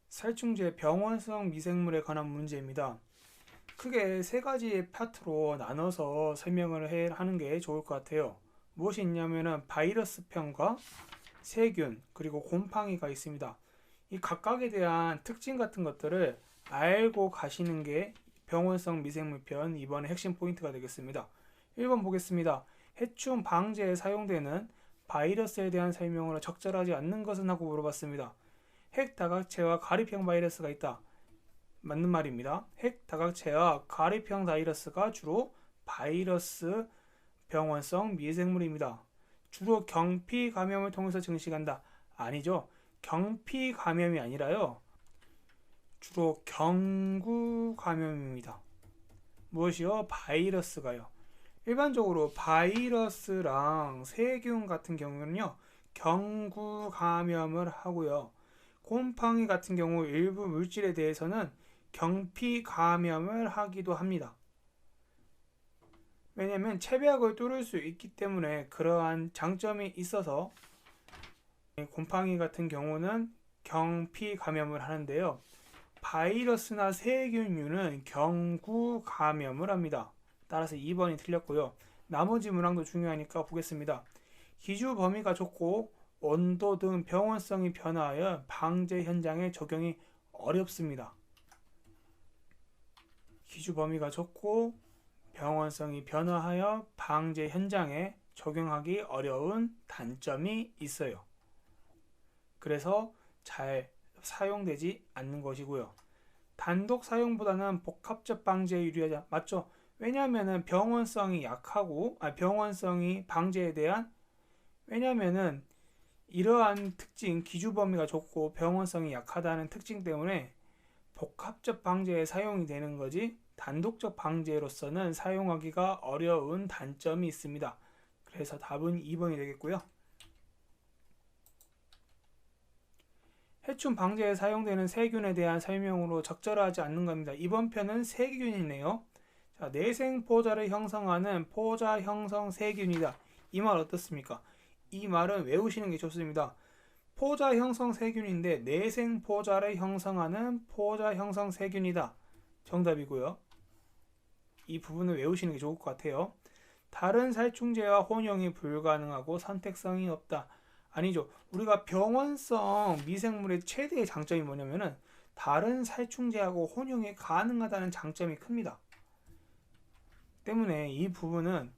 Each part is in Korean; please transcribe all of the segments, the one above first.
살충제 병원성 미생물에 관한 문제입니다. 크게 세 가지의 파트로 나눠서 설명을 하는 게 좋을 것 같아요. 무엇이 있냐면은 바이러스편과 세균 그리고 곰팡이가 있습니다. 이 각각에 대한 특징 같은 것들을 알고 가시는 게 병원성 미생물편 이번에 핵심 포인트가 되겠습니다. 1번 보겠습니다. 해충 방제에 사용되는 바이러스에 대한 설명으로 적절하지 않는 것은 하고 물어봤습니다. 핵다각체와 가리병 바이러스가 있다. 맞는 말입니다. 핵다각체와 가리병 바이러스가 주로 바이러스 병원성 미생물입니다. 주로 경피 감염을 통해서 증식한다. 아니죠. 경피 감염이 아니라요. 주로 경구 감염입니다. 무엇이요? 바이러스가요. 일반적으로 바이러스랑 세균 같은 경우는요. 경구 감염을 하고요. 곰팡이 같은 경우 일부 물질에 대해서는 경피 감염을 하기도 합니다. 왜냐하면 체벽을 뚫을 수 있기 때문에 그러한 장점이 있어서 곰팡이 같은 경우는 경피 감염을 하는데요. 바이러스나 세균류는 경구 감염을 합니다. 따라서 2번이 틀렸고요. 나머지 문항도 중요하니까 보겠습니다. 기주 범위가 좁고 온도 등 병원성이 변화하여 방제 현장에 적용이 어렵습니다. 기주 범위가 좁고 병원성이 변화하여 방제 현장에 적용하기 어려운 단점이 있어요. 그래서 잘 사용되지 않는 것이고요. 단독 사용보다는 복합적 방제에 유리하다. 맞죠? 왜냐하면 병원성이 약하고 병원성이 방제에 대한 왜냐하면 이러한 특징 기주 범위가 좁고 병원성이 약하다는 특징 때문에 복합적 방제에 사용이 되는 거지 단독적 방제로서는 사용하기가 어려운 단점이 있습니다. 그래서 답은 2번이 되겠고요. 해충 방제에 사용되는 세균에 대한 설명으로 적절하지 않는 겁니다. 이번 편은 세균이네요. 자, 내생 포자를 형성하는 포자 형성 세균이다. 이 말 어떻습니까? 이 말은 외우시는 게 좋습니다. 포자 형성 세균인데 내생 포자를 형성하는 포자 형성 세균이다. 정답이고요. 이 부분을 외우시는 게 좋을 것 같아요. 다른 살충제와 혼용이 불가능하고 선택성이 없다. 아니죠. 우리가 병원성 미생물의 최대의 장점이 뭐냐면은 다른 살충제하고 혼용이 가능하다는 장점이 큽니다. 때문에 이 부분은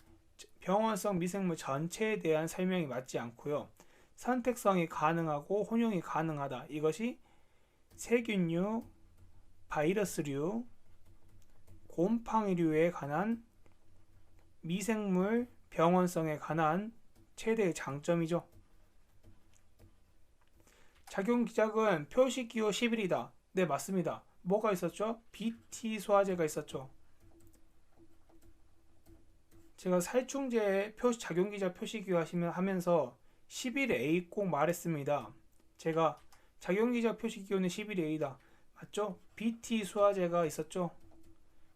병원성 미생물 전체에 대한 설명이 맞지 않고요. 선택성이 가능하고 혼용이 가능하다. 이것이 세균류, 바이러스류, 곰팡이류에 관한 미생물 병원성에 관한 최대의 장점이죠. 작용 기작은 표시기호 10일이다. 네, 맞습니다. 뭐가 있었죠? BT 소화제가 있었죠. 제가 살충제 작용기작 표시기호 하면서 11A 꼭 말했습니다. 제가 작용기작 표시기호는 11A다. 맞죠? BT 소화제가 있었죠.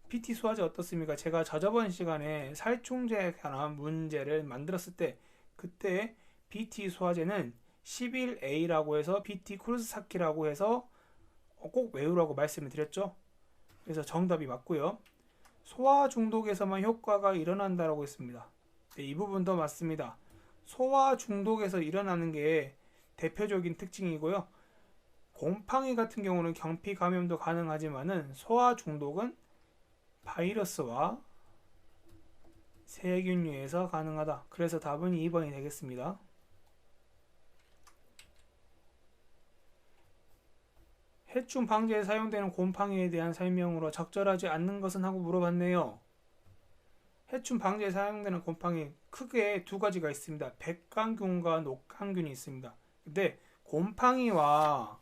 BT 소화제 어떻습니까? 제가 저저번 시간에 살충제에 관한 문제를 만들었을 때 그때 BT 소화제는 11A라고 해서 BT 쿠르스사키라고 해서 꼭 외우라고 말씀을 드렸죠. 그래서 정답이 맞고요. 소화 중독에서만 효과가 일어난다라고 했습니다. 네, 이 부분도 맞습니다. 소화 중독에서 일어나는 게 대표적인 특징이고요. 곰팡이 같은 경우는 경피 감염도 가능하지만은 소화 중독은 바이러스와 세균류에서 가능하다. 그래서 답은 2번이 되겠습니다. 해충 방제에 사용되는 곰팡이에 대한 설명으로 적절하지 않는 것은 하고 물어봤네요. 해충 방제에 사용되는 곰팡이 크게 두 가지가 있습니다. 백광균과 녹광균이 있습니다. 근데 곰팡이와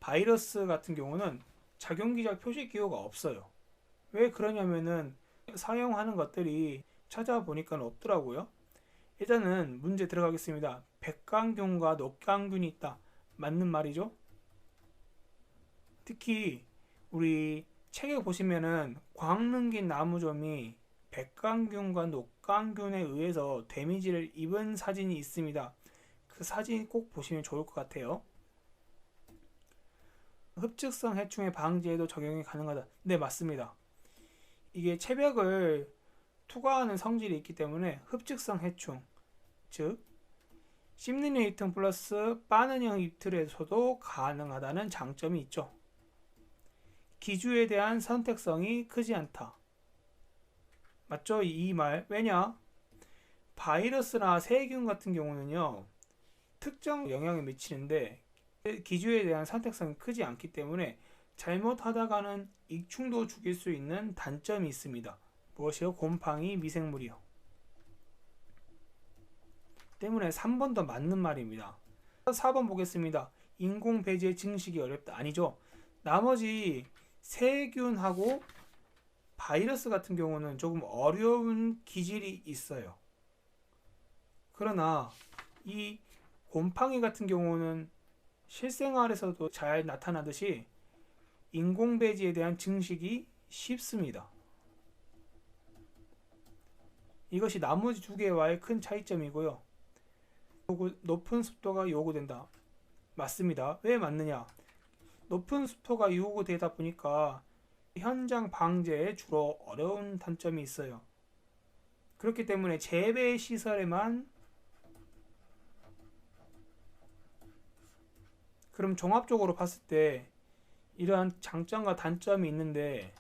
바이러스 같은 경우는 작용기작 표시기호가 없어요. 왜 그러냐면은 사용하는 것들이 찾아보니까 없더라고요. 일단은 문제 들어가겠습니다. 백광균과 녹광균이 있다. 맞는 말이죠? 특히 우리 책에 보시면은 광릉긴 나무점이 백광균과 녹광균에 의해서 데미지를 입은 사진이 있습니다. 그 사진 꼭 보시면 좋을 것 같아요. 흡축성 해충의 방지에도 적용이 가능하다. 네, 맞습니다. 이게 체벽을 투과하는 성질이 있기 때문에 흡축성 해충, 즉 씹는 유입틀 플러스 빠는 유입틀에서도 가능하다는 장점이 있죠. 기주에 대한 선택성이 크지 않다. 맞죠? 이 말. 왜냐? 바이러스나 세균 같은 경우는요, 특정 영향을 미치는데 기주에 대한 선택성이 크지 않기 때문에 잘못하다가는 익충도 죽일 수 있는 단점이 있습니다. 무엇이요? 곰팡이, 미생물이요. 때문에 3번 더 맞는 말입니다. 4번 보겠습니다. 인공 배지의 증식이 어렵다. 아니죠. 나머지 세균하고 바이러스 같은 경우는 조금 어려운 기질이 있어요. 그러나 이 곰팡이 같은 경우는 실생활에서도 잘 나타나듯이 인공 배지에 대한 증식이 쉽습니다. 이것이 나머지 두 개와의 큰 차이점이고요. 높은 습도가 요구된다. 맞습니다. 왜 맞느냐? 높은 습도가 요구되다 보니까 현장 방제에 주로 어려운 단점이 있어요. 그렇기 때문에 재배 시설에만, 그럼 종합적으로 봤을 때 이러한 장점과 단점이 있는데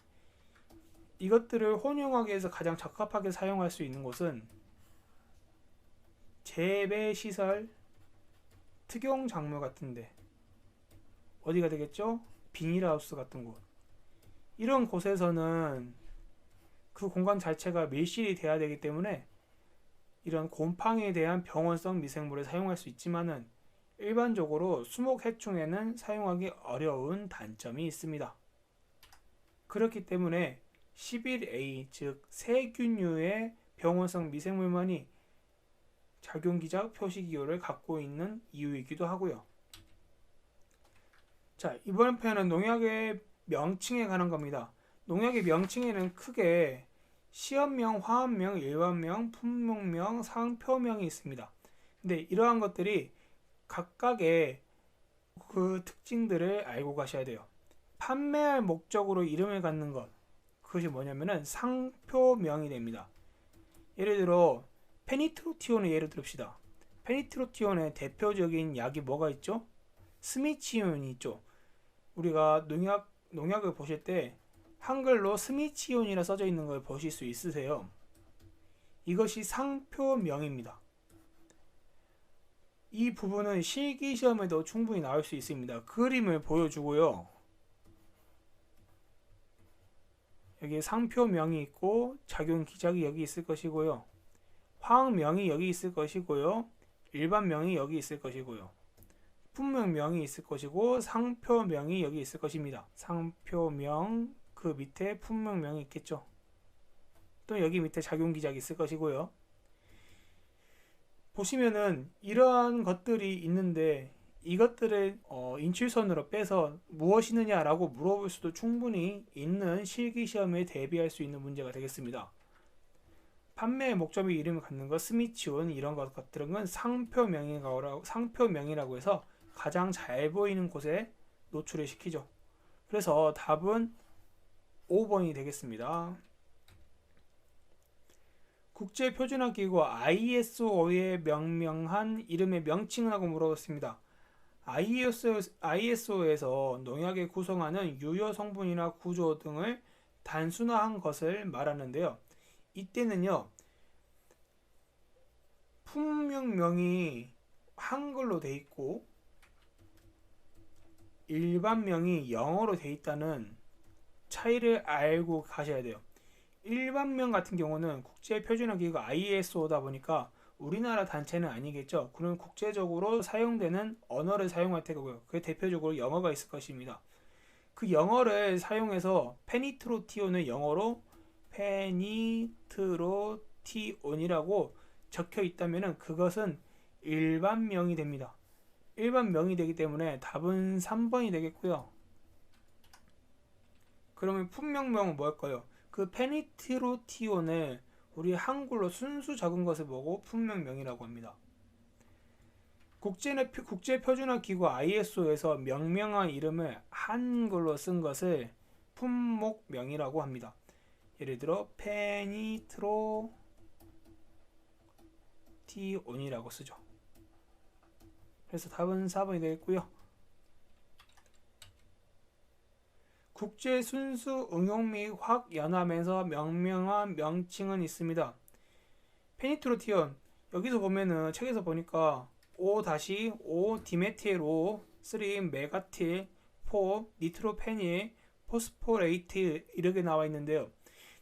이것들을 혼용하기 위해서 가장 적합하게 사용할 수 있는 곳은 재배시설, 특용작물 같은데 어디가 되겠죠? 비닐하우스 같은 곳. 이런 곳에서는 그 공간 자체가 밀실이 돼야 되기 때문에 이런 곰팡이에 대한 병원성 미생물을 사용할 수 있지만은 일반적으로 수목해충에는 사용하기 어려운 단점이 있습니다. 그렇기 때문에 11A, 즉 세균류의 병원성 미생물만이 작용기작 표시기호를 갖고 있는 이유이기도 하고요. 자, 이번 편은 농약의 명칭에 관한 겁니다. 농약의 명칭에는 크게 시험명, 화합명, 일반명, 품목명, 상표명이 있습니다. 근데 이러한 것들이 각각의 그 특징들을 알고 가셔야 돼요. 판매할 목적으로 이름을 갖는 것, 그것이 뭐냐면은 상표명이 됩니다. 예를 들어 페니트로티온을 예를 들읍시다. 페니트로티온의 대표적인 약이 뭐가 있죠? 스미치온이 있죠. 우리가 농약을 보실 때 한글로 스미치온이라 써져 있는 걸 보실 수 있으세요. 이것이 상표명입니다. 이 부분은 실기시험에도 충분히 나올 수 있습니다. 그림을 보여주고요. 여기 상표명이 있고 작용기작이 여기 있을 것이고요. 화학명이 여기 있을 것이고요. 일반명이 여기 있을 것이고요. 품명명이 있을 것이고 상표명이 여기 있을 것입니다. 상표명, 그 밑에 품명명이 있겠죠. 또 여기 밑에 작용기작이 있을 것이고요. 보시면은 이러한 것들이 있는데 이것들을 인출선으로 빼서 무엇이느냐라고 물어볼 수도 충분히 있는 실기시험에 대비할 수 있는 문제가 되겠습니다. 판매의 목적이 이름을 갖는 것, 스미치온 이런 것들은 상표명이라고 해서 가장 잘 보이는 곳에 노출을 시키죠. 그래서 답은 5번이 되겠습니다. 국제표준화기구 ISO에 명명한 이름의 명칭은 하고 물어봤습니다. ISO에서 농약을 구성하는 유효 성분이나 구조 등을 단순화한 것을 말하는데요. 이때는요, 품명명이 한글로 돼 있고 일반명이 영어로 돼 있다는 차이를 알고 가셔야 돼요. 일반명 같은 경우는 국제표준화기구 ISO다 보니까 우리나라 단체는 아니겠죠. 그럼 국제적으로 사용되는 언어를 사용할 테고요. 그게 대표적으로 영어가 있을 것입니다. 그 영어를 사용해서 페니트로티온을 영어로 페니트로티온이라고 적혀 있다면 그것은 일반명이 됩니다. 일반명이 되기 때문에 답은 3번이 되겠고요. 그러면 품명명은 뭘까요? 그 페니트로티온을 우리 한글로 순수 적은 것을 보고 품명명이라고 합니다. 국제표준화기구 ISO에서 명명한 이름을 한글로 쓴 것을 품목명이라고 합니다. 예를 들어 페니트로티온이라고 쓰죠. 그래서 답은 4번이 되겠고요. 국제순수 응용 및 확연함에서 명명한 명칭은 있습니다. 페니트로티온, 여기서 보면은 책에서 보니까 5-5 디메틸 5, 3 메가틸, 4 니트로페닐, 포스포레이트 이렇게 나와 있는데요.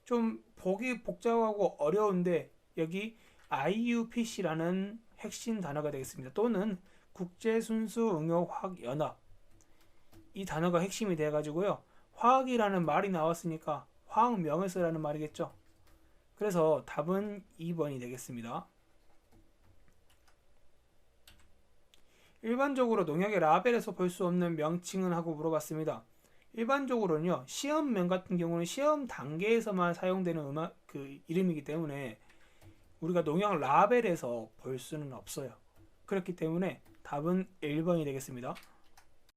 좀 보기 복잡하고 어려운데 여기 IUPC라는 핵심 단어가 되겠습니다. 또는 국제순수 응용 확연합, 이 단어가 핵심이 돼가지고요. 화학이라는 말이 나왔으니까 화학명을 쓰라는 말이겠죠. 그래서 답은 2번이 되겠습니다. 일반적으로 농약의 라벨에서 볼 수 없는 명칭은 하고 물어봤습니다. 일반적으로는요, 시험명 같은 경우는 시험 단계에서만 사용되는 이름이기 때문에 우리가 농약 라벨에서 볼 수는 없어요. 그렇기 때문에 답은 1번이 되겠습니다.